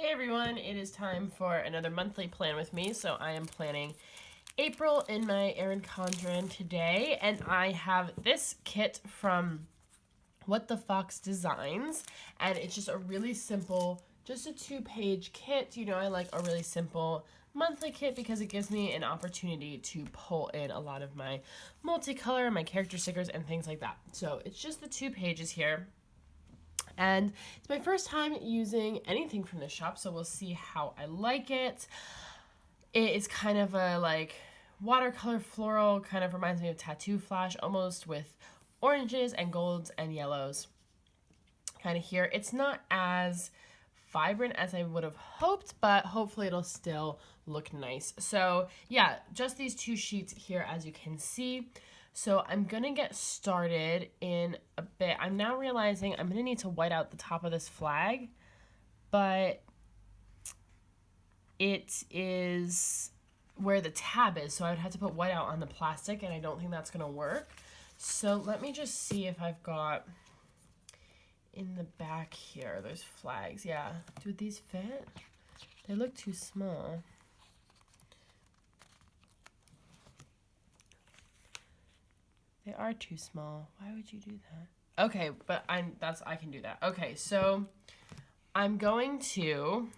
Hey everyone, it is time for another monthly plan with me. So I am planning April in my Erin Condren today, and I have this kit from What the Fox Designs, and it's just a really simple, just a 2-page kit. You know, I like a really simple monthly kit because it gives me an opportunity to pull in a lot of my multicolor, my character stickers, and things like that. So it's just the 2 pages here. And it's my first time using anything from this shop, so we'll see how I like it. It is kind of a like watercolor floral, kind of reminds me of Tattoo Flash almost, with oranges and golds and yellows kind of here. It's not as vibrant as I would have hoped, but hopefully it'll still look nice. So yeah, just these 2 sheets here, as you can see. So I'm gonna get started in a bit. I'm now realizing I'm gonna need to white out the top of this flag, but it is where the tab is, so I would have to put white out on the plastic, and I don't think that's gonna work. So let me just see if I've got in the back here, there's flags. Yeah, do these fit? They look too small. They are too small. Why would you do that? Okay, but I can do that. Okay, so I'm going to,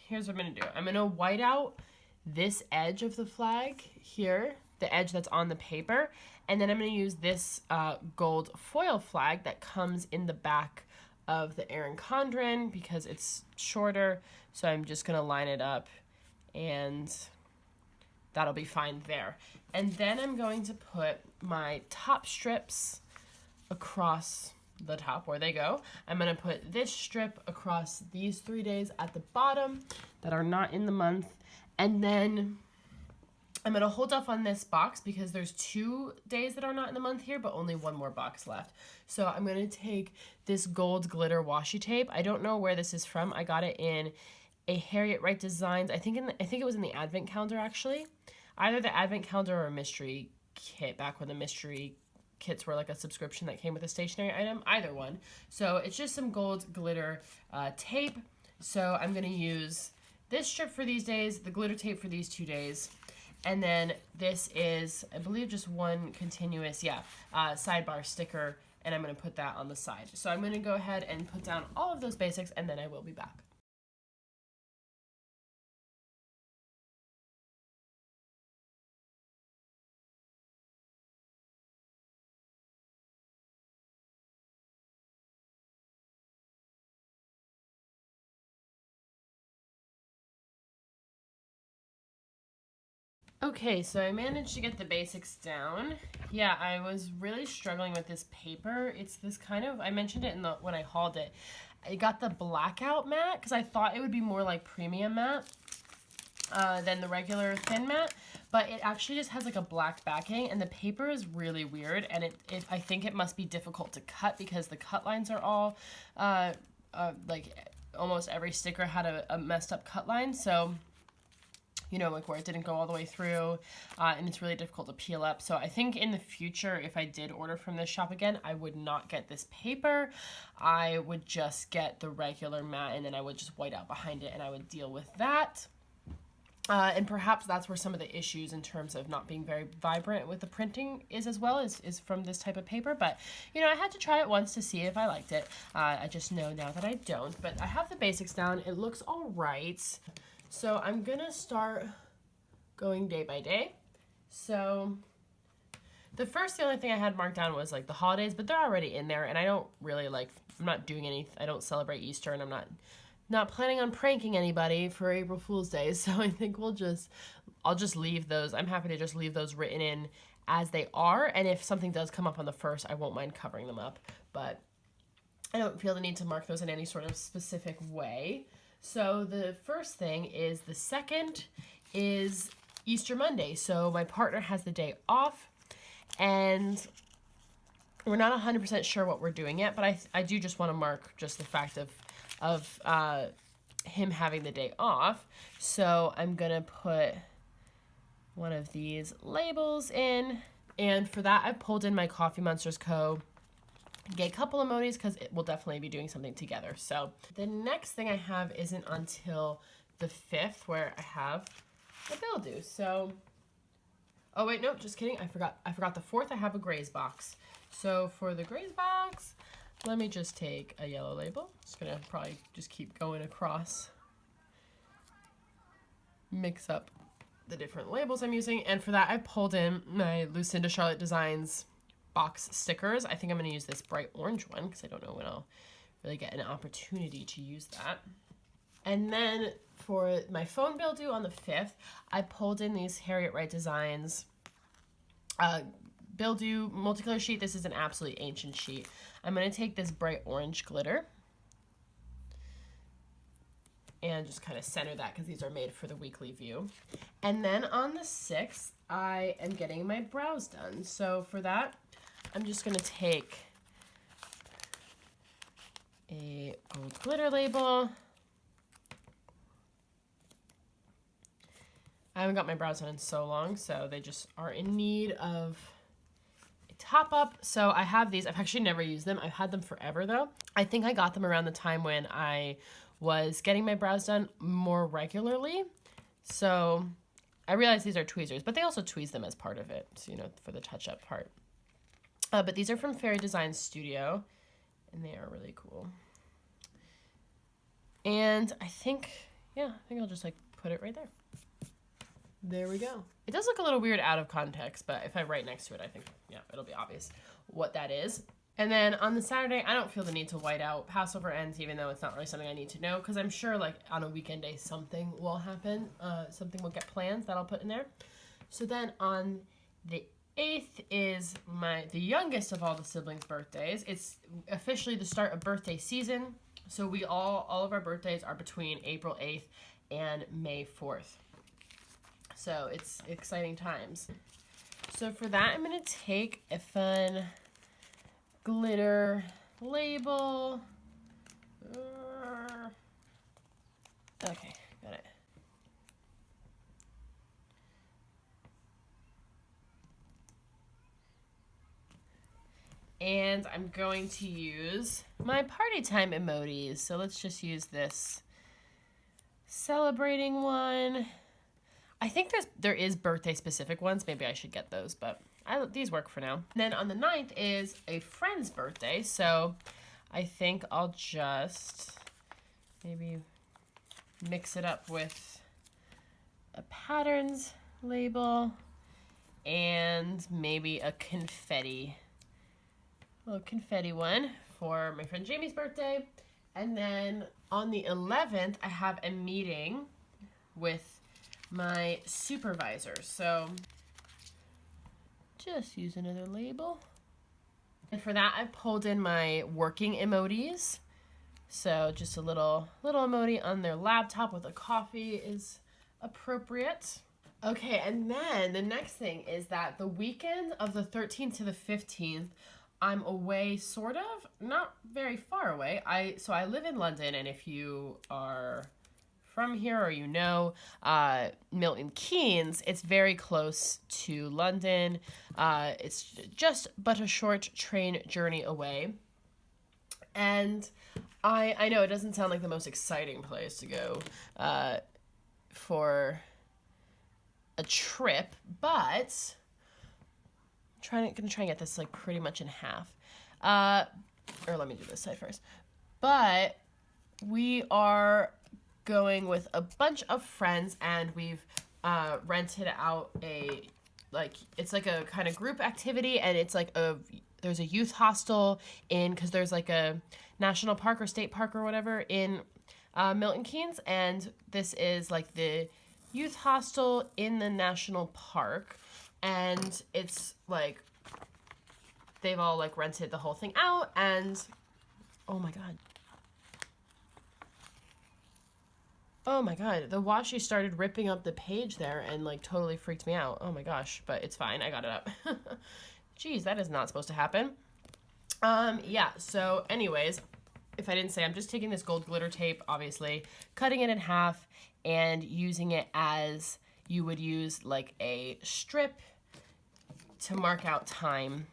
here's what I'm gonna do. I'm gonna white out this edge of the flag here, the edge that's on the paper, and then I'm gonna use this gold foil flag that comes in the back of the Erin Condren because it's shorter. So I'm just gonna line it up, and that'll be fine there. And then I'm going to put my top strips across the top where they go. I'm gonna put this strip across these 3 days at the bottom that are not in the month. And then I'm gonna hold off on this box because there's 2 days that are not in the month here, but only 1 more box left. So I'm gonna take this gold glitter washi tape. I don't know where this is from. I got it in a Harriet Wright Designs. I think it was in the Advent calendar, actually. Either the Advent calendar or a mystery kit, back when the mystery kits were like a subscription that came with a stationery item. Either one. So it's just some gold glitter tape. So I'm gonna use this strip for these days, the glitter tape for these 2 days, and then this is, I believe, just one continuous, sidebar sticker, and I'm gonna put that on the side. So I'm gonna go ahead and put down all of those basics, and then I will be back. Okay, so I managed to get the basics down. Yeah, I was really struggling with this paper. It's this kind of, I mentioned it when I hauled it. I got the blackout matte because I thought it would be more like premium matte than the regular thin matte, but it actually just has like a black backing, and the paper is really weird, and I think it must be difficult to cut because the cut lines are all like almost every sticker had a messed up cut line. So you know, like where it didn't go all the way through, and it's really difficult to peel up. So I think in the future, if I did order from this shop again, I would not get this paper. I would just get the regular matte, and then I would just white out behind it, and I would deal with that. And perhaps that's where some of the issues in terms of not being very vibrant with the printing is as well, is from this type of paper. But, you know, I had to try it once to see if I liked it. I just know now that I don't. But I have the basics down. It looks all right. So I'm gonna start going day by day. So the only thing I had marked down was like the holidays, but they're already in there, and I don't really I'm not doing anything. I don't celebrate Easter, and I'm not planning on pranking anybody for April Fool's Day. So I think I'll just leave those. I'm happy to just leave those written in as they are, and if something does come up on the 1st, I won't mind covering them up, but I don't feel the need to mark those in any sort of specific way. So the first thing is the 2nd is Easter Monday. So my partner has the day off, and we're not 100% sure what we're doing yet, but I do just want to mark just the fact of him having the day off. So I'm gonna put one of these labels in, and for that I pulled in my Coffee Monsters Co. get a couple emojis because it will definitely be doing something together. So the next thing I have isn't until the 5th, where I have a bill due. So, oh wait, no, just kidding. I forgot the 4th. I have a Graze box. So for the Graze box, let me just take a yellow label. Just gonna probably just keep going across, mix up the different labels I'm using. And for that, I pulled in my Lucinda Charlotte Designs box stickers. I think I'm gonna use this bright orange one because I don't know when I'll really get an opportunity to use that. And then for my phone bill due on the 5th, I pulled in these Harriet Wright Designs bill due multicolor sheet. This is an absolutely ancient sheet. I'm gonna take this bright orange glitter and just kind of center that because these are made for the weekly view. And then on the 6th, I am getting my brows done. So for that, I'm just gonna take a gold glitter label. I haven't got my brows done in so long, so they just are in need of a top up. So I have these. I've actually never used them. I've had them forever though. I think I got them around the time when I was getting my brows done more regularly. So I realize these are tweezers, but they also tweeze them as part of it, so, you know, for the touch-up part. But these are from Fairy Design Studio, and they are really cool. And I think I'll just like put it right there. There we go. It does look a little weird out of context, but if I write next to it, I think, yeah, it'll be obvious what that is. And then on the Saturday, I don't feel the need to white out Passover ends, even though it's not really something I need to know, because I'm sure like on a weekend day, something will happen. Something will get planned that I'll put in there. So then on the 8th is the youngest of all the siblings' birthdays. It's officially the start of birthday season. So we all of our birthdays are between April 8th and May 4th. So it's exciting times. So for that, I'm gonna take a fun glitter label. Okay, got it. And I'm going to use my party time emojis. So let's just use this celebrating one. I think there is birthday specific ones. Maybe I should get those, but these work for now. And then on the 9th is a friend's birthday. So I think I'll just maybe mix it up with a patterns label and maybe a little confetti one for my friend Jamie's birthday. And then on the 11th, I have a meeting with my supervisor. So just use another label. And for that, I pulled in my working emojis. So just a little emoji on their laptop with a coffee is appropriate. Okay, and then the next thing is that the weekend of the 13th to the 15th, I'm away, sort of, not very far away. So I live in London, and if you are from here or you know Milton Keynes, it's very close to London. It's just but a short train journey away. And I know it doesn't sound like the most exciting place to go for a trip, but I'm gonna try and get this like pretty much in half. Or let me do this side first. But we are going with a bunch of friends, and we've rented out it's like a kind of group activity, and it's like there's a youth hostel because there's like a national park or state park or whatever in Milton Keynes, and this is like the youth hostel in the national park, and it's like they've all like rented the whole thing out, and oh my god, the washi started ripping up the page there and like totally freaked me out. Oh my gosh, but it's fine, I got it up. Jeez, that is not supposed to happen. Yeah, so anyways, if I didn't say, I'm just taking this gold glitter tape, obviously, cutting it in half and using it as you would use like a strip to mark out time.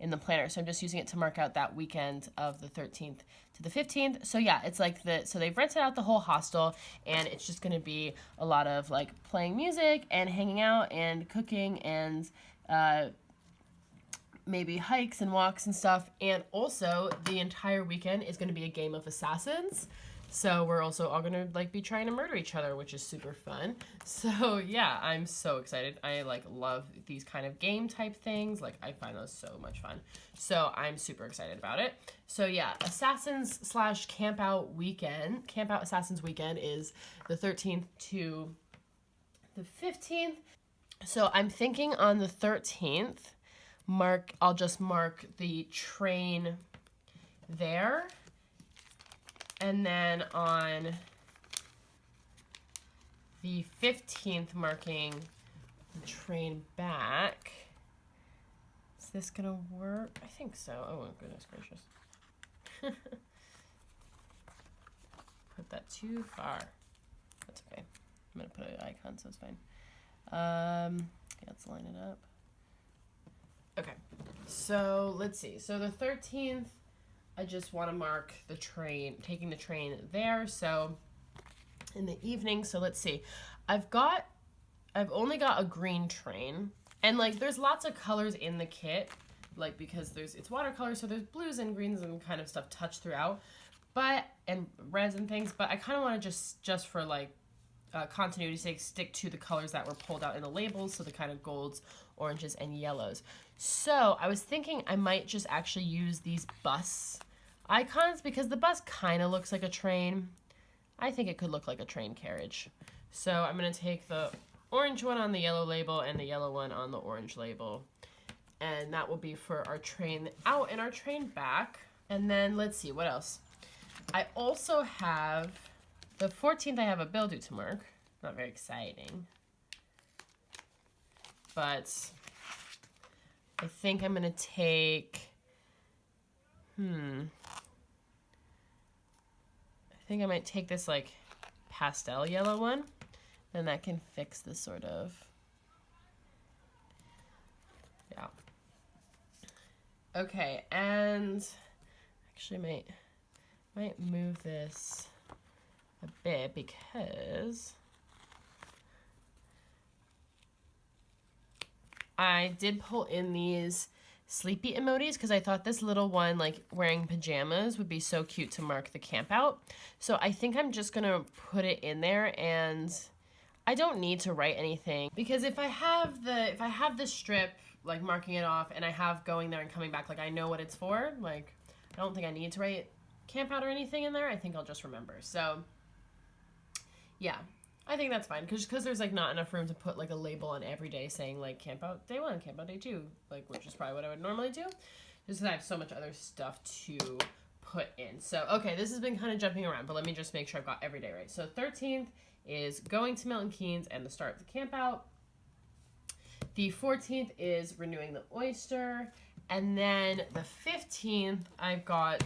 in the planner. So I'm just using it to mark out that weekend of the 13th to the 15th. So yeah, it's like so they've rented out the whole hostel, and it's just gonna be a lot of like playing music and hanging out and cooking and maybe hikes and walks and stuff. And also the entire weekend is gonna be a game of Assassins. So we're also all gonna like be trying to murder each other, which is super fun. So yeah, I'm so excited. I like love these kind of game type things. Like I find those so much fun. So I'm super excited about it. So yeah, Assassins / Camp Out weekend. Camp Out Assassins weekend is the 13th to the 15th. So I'm thinking on the 13th, I'll just mark the train there. And then on the 15th, marking the train back. Is this gonna work? I think so. Oh, goodness gracious. Put that too far. That's okay. I'm gonna put an icon, so it's fine. Let's line it up. Okay, so let's see. So the 13th, I just want to mark the train, taking the train there. So in the evening, so let's see. I've only got a green train, and like there's lots of colors in the kit, like because it's watercolor, so there's blues and greens and kind of stuff touched throughout, and reds and things. But I kind of want to just for like continuity's sake, stick to the colors that were pulled out in the labels, so the kind of golds, oranges, and yellows. So I was thinking I might just actually use these bus icons because the bus kind of looks like a train. I think it could look like a train carriage. So I'm going to take the orange one on the yellow label and the yellow one on the orange label. And that will be for our train out and our train back. And then let's see, what else? I also have, the 14th I have a bill due to mark. Not very exciting. But I think I'm going to take, I think I might take this like pastel yellow one, and that can fix this sort of, yeah. Okay, and actually might move this a bit because I did pull in these sleepy emojis because I thought this little one like wearing pajamas would be so cute to mark the camp out. So I think I'm just gonna put it in there, and I don't need to write anything because if I have the strip like marking it off and I have going there and coming back, like I know what it's for, like I don't think I need to write camp out or anything in there. I think I'll just remember. So yeah, I think that's fine because there's like not enough room to put like a label on every day saying like camp out day 1, camp out day 2, like which is probably what I would normally do, just because I have so much other stuff to put in. So okay, this has been kind of jumping around, but let me just make sure I've got every day right. So 13th is going to Milton Keynes and the start of the camp out. The 14th is renewing the oyster, and then the 15th I've got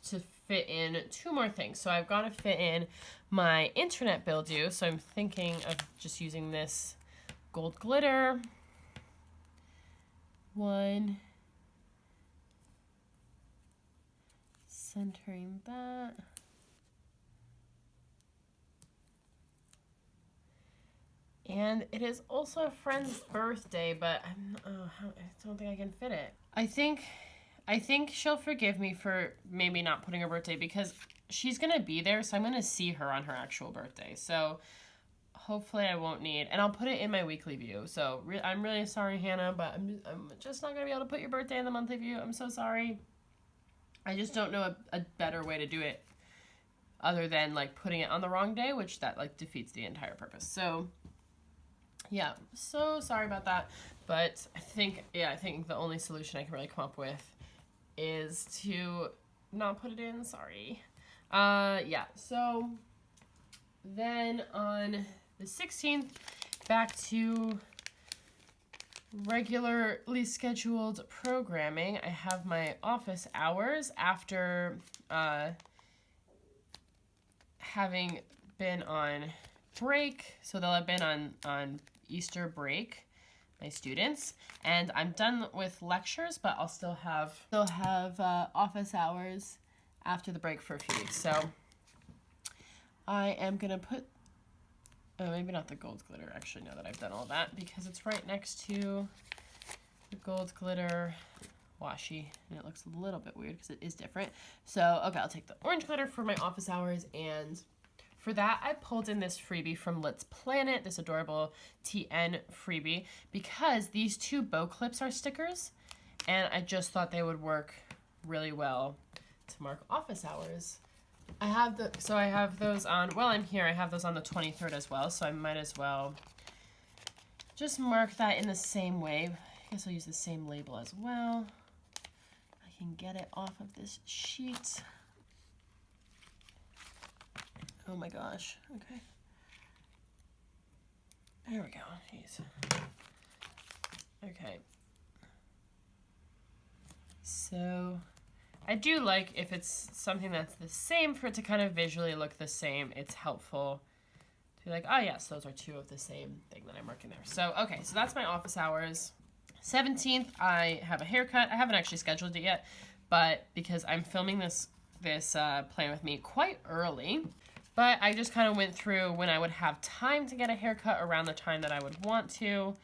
to fit in 2 more things. So I've got to fit in my internet bill due, so I'm thinking of just using this gold glitter one, centering that, and it is also a friend's birthday, but I don't think I can fit it. I think she'll forgive me for maybe not putting her birthday because she's gonna be there, so I'm gonna see her on her actual birthday. So hopefully I won't need, and I'll put it in my weekly view. So I'm really sorry, Hannah, but I'm just not gonna be able to put your birthday in the monthly view. I'm so sorry. I just don't know a better way to do it other than like putting it on the wrong day, which that like defeats the entire purpose. So yeah, so sorry about that. But I think the only solution I can really come up with is to not put it in. Sorry. Yeah, so then on the 16th, back to regularly scheduled programming. I have my office hours after having been on break. So they'll have been on Easter break. my students. And I'm done with lectures, but I'll still have office hours after the break for a few weeks. So I am gonna put, oh, maybe not the gold glitter actually, now that I've done all that, because it's right next to the gold glitter washi, and it looks a little bit weird because it is different. So, okay, I'll take the orange glitter for my office hours, and for that, I pulled in this freebie from Let's Planet, this adorable TN freebie, because these two bow clips are stickers, and I just thought they would work really well to mark office hours. I have those on, while I'm here, I have those on the 23rd as well, so I might as well just mark that in the same way. I guess I'll use the same label as well. I can get it off of this sheet. Oh my gosh, okay. There we go, jeez. Okay. So, I do like if it's something that's the same, for it to kind of visually look the same. It's helpful to be like, oh yes, those are two of the same thing that I'm marking there. So, okay, so that's my office hours. 17th, I have a haircut. I haven't actually scheduled it yet, but because I'm filming this Plan With Me quite early, but I just kind of went through when I would have time to get a haircut around the time that I would want to,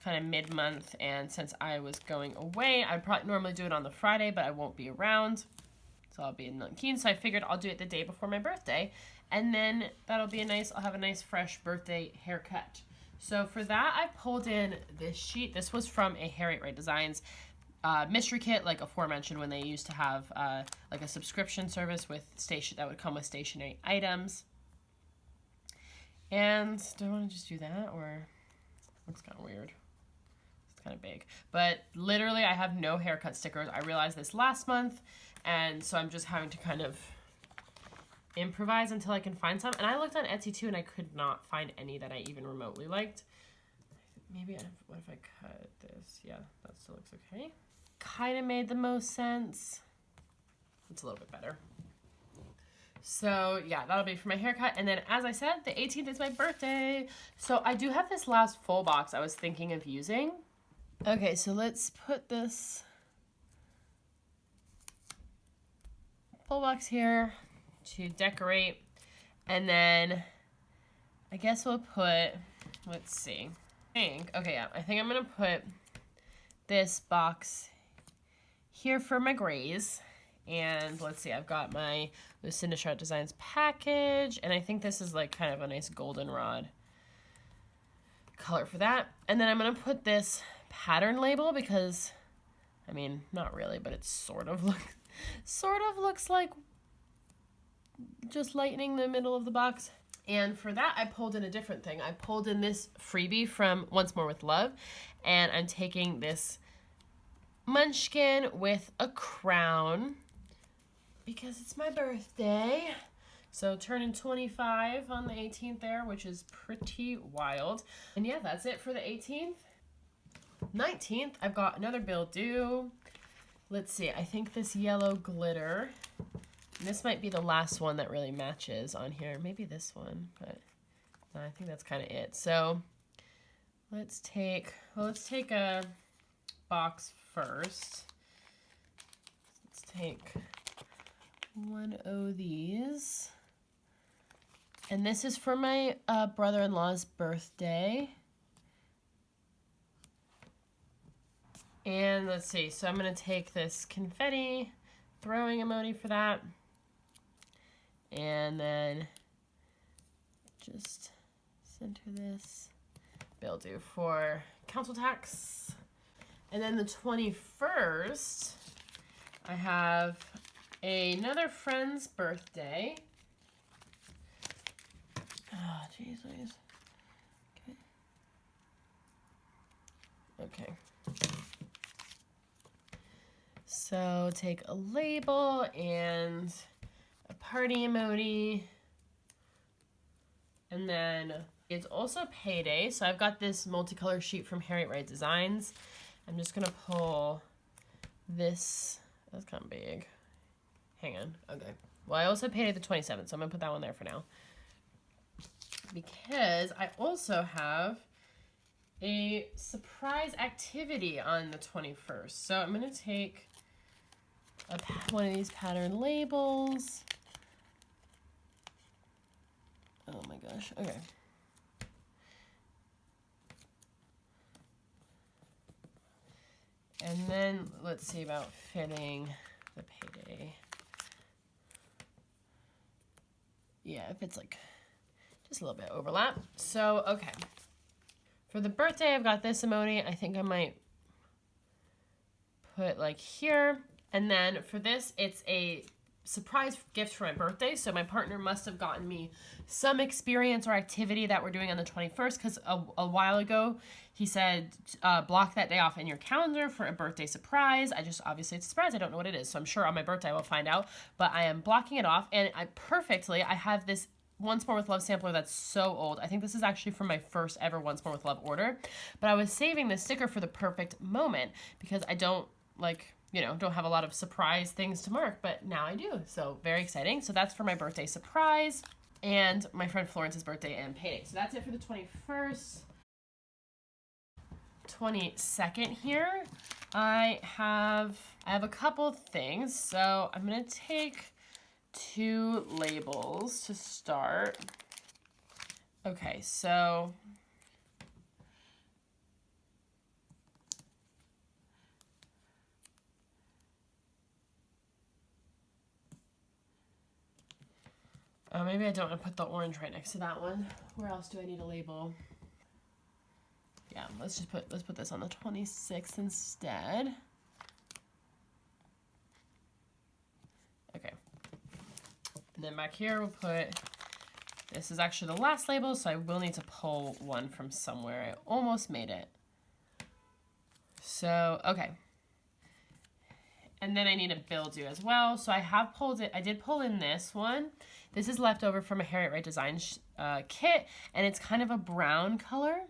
kind of mid-month, and since I was going away, I'd probably normally do it on the Friday, but I won't be around, so I'll be in Nunkeen, so I figured I'll do it the day before my birthday, and then that'll be I'll have a nice fresh birthday haircut. So for that, I pulled in this sheet. This was from a Harriet Ray Designs mystery kit, like aforementioned, when they used to have like a subscription service with that would come with stationery items. And do I want to just do that, or looks kind of weird? It's kind of big, but literally I have no haircut stickers. I realized this last month, and so I'm just having to kind of improvise until I can find some. And I looked on Etsy too, and I could not find any that I even remotely liked. Maybe, what if I cut this? Yeah, that still looks okay. Kind of made the most sense. It's a little bit better. So yeah, that'll be for my haircut. And then, as I said, the 18th is my birthday. So I do have this last full box I was thinking of using. Okay, so let's put this full box here to decorate. And then I guess we'll put, let's see. Okay, yeah, I think I'm gonna put this box here for my grays. And let's see, I've got my Lucinda Sharp Designs package, and I think this is like kind of a nice goldenrod color for that. And then I'm gonna put this pattern label because, I mean, not really, but it sort of looks like just lightening the middle of the box. And for that, I pulled in a different thing. I pulled in this freebie from Once More With Love, and I'm taking this munchkin with a crown because it's my birthday. So turning 25 on the 18th there, which is pretty wild. And yeah, that's it for the 18th. 19th, I've got another bill due. Let's see, I think this yellow glitter, and this might be the last one that really matches on here. Maybe this one, but no, I think that's kind of it. So let's take a box first. Let's take one of these. And this is for my brother-in-law's birthday. And let's see, so I'm going to take this confetti throwing emoji for that. And then just center this. Bill due for council tax. And then the 21st, I have another friend's birthday. Oh, jeez, please. Okay. So take a label and a party emoji. And then it's also payday. So I've got this multicolor sheet from Harriet Ray Designs. I'm just gonna pull this. That's kind of big. Hang on. Okay. Well, I also paid the 27th, so I'm gonna put that one there for now. Because I also have a surprise activity on the 21st. So I'm going to take one of these pattern labels. Oh my gosh, okay. And then let's see about fitting the payday. Yeah, if it's like just a little bit overlap. So, okay. For the birthday, I've got this emoji. I think I might put like here. And then for this, it's a surprise gift for my birthday. So my partner must have gotten me some experience or activity that we're doing on the 21st, because a while ago he said block that day off in your calendar for a birthday surprise. Obviously it's a surprise. I don't know what it is. So I'm sure on my birthday I will find out, but I am blocking it off, and I have this Once More with Love sampler that's so old. I think this is actually from my first ever Once More with Love order, but I was saving this sticker for the perfect moment because I don't don't have a lot of surprise things to mark, but now I do. So very exciting. So that's for my birthday surprise and my friend Florence's birthday and payday. So that's it for the 21st. 22nd here. I have a couple things. So I'm going to take 2 labels to start. Okay, so maybe I don't want to put the orange right next to that one. Where else do I need a label? Yeah, let's put this on the 26th instead. Okay. And then back here we'll put, this is actually the last label, so I will need to pull one from somewhere. I almost made it. So, okay. And then I need a bill due as well. So I did pull in this one. This is left over from a Harriet Wright Designs kit, and it's kind of a brown color,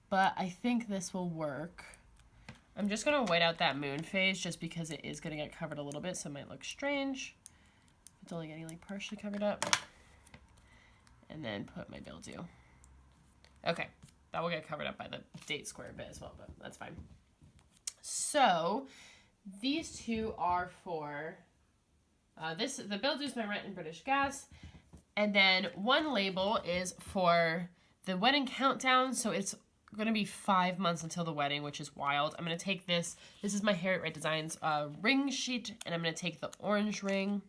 but I think this will work. I'm just gonna wait out that moon phase just because it is gonna get covered a little bit, so it might look strange. It's only getting like partially covered up. And then put my bill due. Okay, that will get covered up by the date square a bit as well, but that's fine. So these 2 are for the bill due is my rent and British Gas, and then one label is for the wedding countdown. So it's going to be 5 months until the wedding, which is wild. I'm going to take this. This is my Harriet Wright Designs ring sheet, and I'm going to take the orange ring.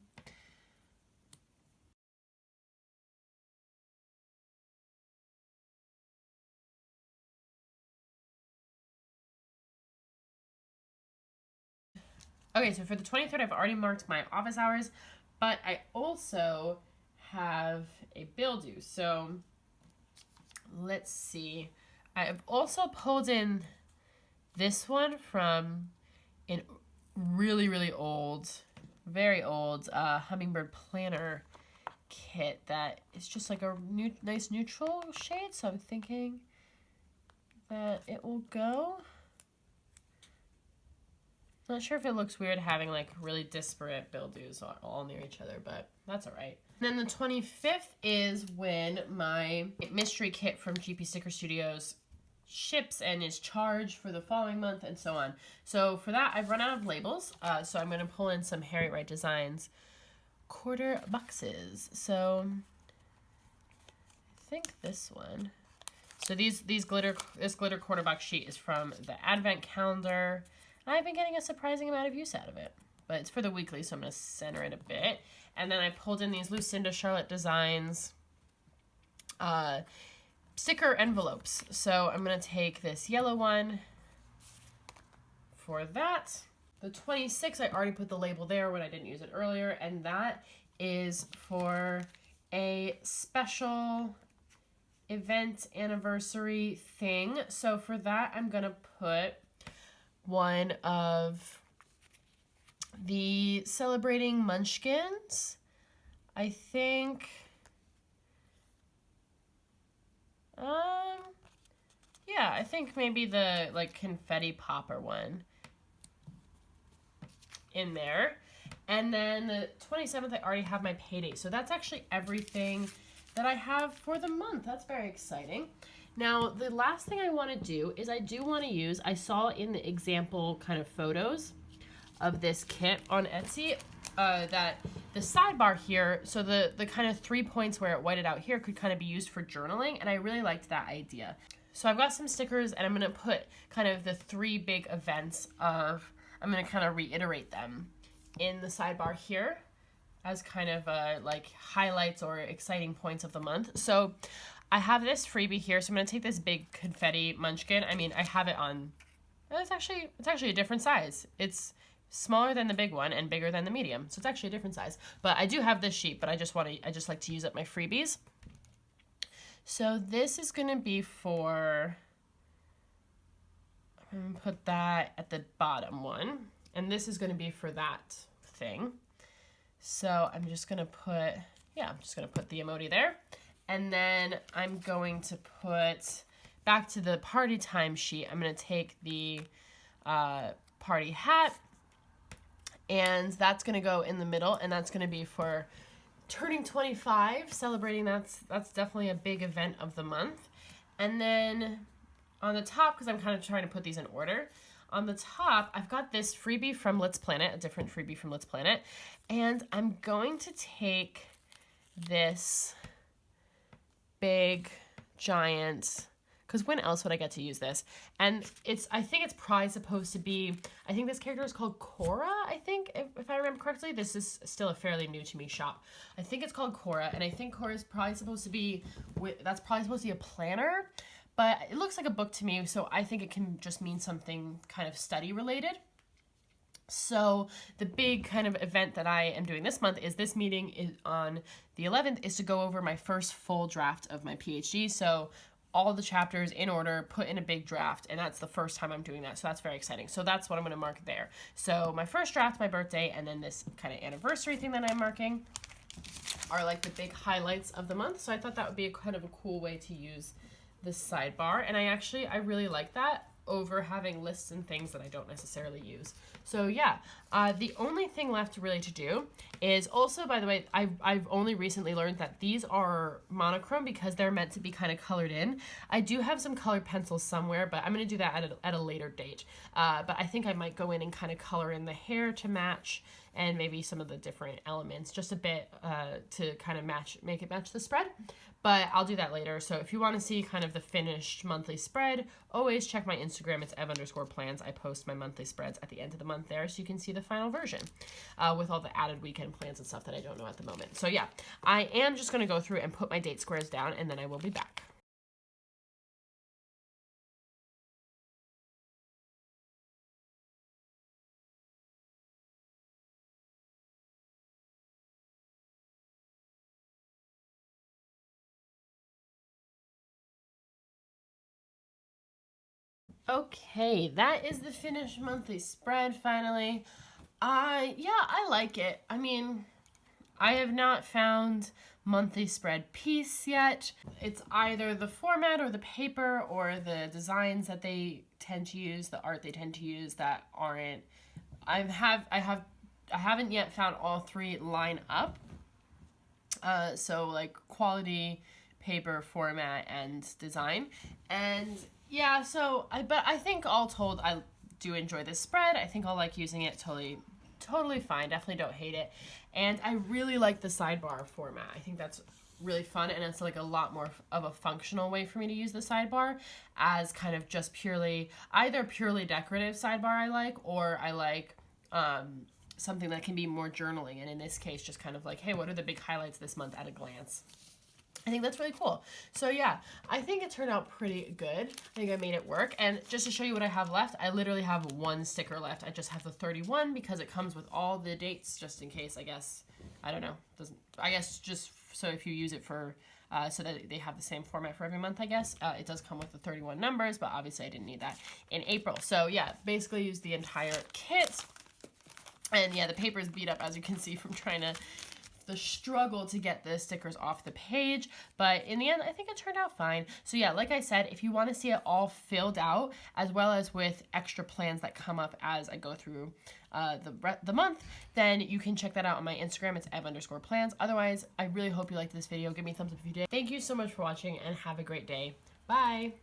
Okay, so for the 23rd, I've already marked my office hours, but I also have a bill due. So let's see. I've also pulled in this one from a really, really old, very old Hummingbird Planner kit that is just like a nice neutral shade. So I'm thinking that it will go. Not sure if it looks weird having like really disparate bill dues all near each other, but that's all right. And then the 25th is when my mystery kit from GP Sticker Studios ships and is charged for the following month and so on. So for that, I've run out of labels, so I'm going to pull in some Harriet Wright Designs quarter boxes. So I think this one. So this glitter quarter box sheet is from the Advent calendar. I've been getting a surprising amount of use out of it, but it's for the weekly, so I'm going to center it a bit. And then I pulled in these Lucinda Charlotte Designs sticker envelopes. So I'm going to take this yellow one for that. The 26th, I already put the label there when I didn't use it earlier, and that is for a special event anniversary thing. So for that, I'm going to put one of the Celebrating Munchkins. I think, yeah, I think maybe the like confetti popper one in there. And then the 27th, I already have my payday. So that's actually everything that I have for the month. That's very exciting. Now, the last thing I want to do is I saw in the example kind of photos of this kit on Etsy that the sidebar here, so the kind of 3 points where it whited out here could kind of be used for journaling, and I really liked that idea. So I've got some stickers, and I'm going to put kind of the 3 big events I'm going to kind of reiterate them in the sidebar here as kind of like highlights or exciting points of the month. So I have this freebie here, so I'm going to take this big confetti munchkin. I mean, I have it on, it's actually a different size. It's smaller than the big one and bigger than the medium, so it's actually a different size. But I do have this sheet, but I just like to use up my freebies. So this is going to be for, I'm going to put that at the bottom one, and this is going to be for that thing. So I'm just going to put, I'm just going to put the emoji there. And then I'm going to put, back to the party time sheet, I'm going to take the party hat, and that's going to go in the middle, and that's going to be for turning 25, celebrating that's definitely a big event of the month. And then on the top, because I'm kind of trying to put these in order, on the top, I've got this freebie from Let's Planet, a different freebie from Let's Planet, and I'm going to take this big, giant, because when else would I get to use this? And I think it's probably supposed to be, I think this character is called Cora, I think, if I remember correctly. This is still a fairly new to me shop. I think it's called Cora, and I think Cora is probably supposed to be, that's probably supposed to be a planner. But it looks like a book to me, so I think it can just mean something kind of study related. So the big kind of event that I am doing this month is this meeting is on the 11th is to go over my first full draft of my PhD. So all the chapters in order, put in a big draft, and that's the first time I'm doing that, so that's very exciting. So that's what I'm going to mark there. So my first draft, my birthday, and then this kind of anniversary thing that I'm marking are like the big highlights of the month. So I thought that would be a kind of a cool way to use this sidebar, and I really like that over having lists and things that I don't necessarily use. So yeah, the only thing left really to do is also, by the way, I've only recently learned that these are monochrome because they're meant to be kind of colored in. I do have some colored pencils somewhere, but I'm going to do that at a later date. But I think I might go in and kind of color in the hair to match, and maybe some of the different elements just a bit to kind of make it match the spread. But I'll do that later. So if you want to see kind of the finished monthly spread, always check my Instagram. It's ev_plans. I post my monthly spreads at the end of the month there, so you can see the final version with all the added weekend plans and stuff that I don't know at the moment. So yeah, I am just going to go through and put my date squares down, and then I will be back. Okay, that is the finished monthly spread finally. Yeah, I like it. I mean, I have not found monthly spread piece yet. It's either the format or the paper or the designs that they tend to use, the art they tend to use that aren't. I haven't yet found all 3 line up. So like quality, paper, format, and design. And yeah, so but I think all told, I do enjoy this spread. I think I'll like using it. Totally fine. Definitely don't hate it. And I really like the sidebar format. I think that's really fun, and it's like a lot more of a functional way for me to use the sidebar as kind of just either purely decorative sidebar I like, or I like something that can be more journaling, and in this case just kind of like, hey, what are the big highlights this month at a glance? I think that's really cool. So yeah, I think it turned out pretty good. I think I made it work. And just to show you what I have left, I literally have 1 sticker left. I just have the 31 because it comes with all the dates, just in case, I guess. I don't know. I guess just so if you use it for, so that they have the same format for every month, I guess. It does come with the 31 numbers, but obviously I didn't need that in April. So yeah, basically use the entire kit. And yeah, the paper is beat up, as you can see, from trying to the struggle to get the stickers off the page, but in the end I think it turned out fine. So yeah, like I said, if you want to see it all filled out as well as with extra plans that come up as I go through the month, then you can check that out on my Instagram. It's ev_plans. Otherwise, I really hope you liked this video. Give me a thumbs up if you did. Thank you so much for watching, and have a great day. Bye.